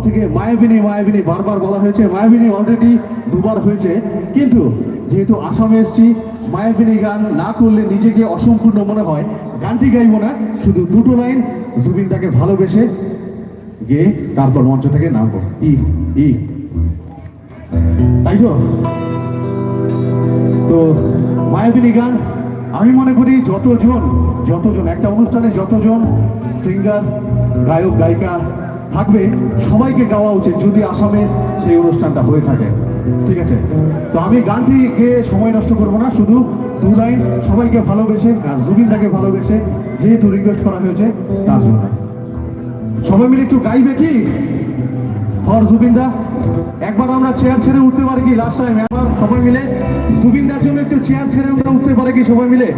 থেকে মায়াবিনী মায়াবিনী বারবার বলা হয়েছে, মায়াবিনী অলরেডি দুবার হয়েছে, কিন্তু যেহেতু আসামে এসেছি মায়াবিনী গান না করলে নিজেকে অসম্পূর্ণ মনে হয়। গানটি গাইবো না, শুধু দুটো লাইন জুবিন তাকে ভালোবেসে গেয়ে তারপর মঞ্চ থেকে নামবো। ই ই তাই তো মায়াবিনী গান আমি মনে করি যতজন একটা অনুষ্ঠানে যতজন সিঙ্গার গায়ক গায়িকা থাকবে সবাইকে গাওয়া উচিত, যদি আসামের সেই অনুষ্ঠানটা হয়ে থাকে। ঠিক আছে, তো আমি গানটি গেয়ে সময় নষ্ট করবো না, শুধু দু লাইন সবাইকে ভালোবেসে আর জুবিন দাকে ভালোবেসে যেহেতু রিকোয়েস্ট করা হয়েছে তার জন্য সবাই মিলে একটু গাইবে কি ফর জুবিন দা। একবার আমরা চেয়ার ছেড়ে উঠতে পারি কি লাস্ট টাইম, একবার সবাই মিলে জুবিন দার জন্য একটু চেয়ার ছেড়ে আমরা উঠতে পারি কি সবাই মিলে।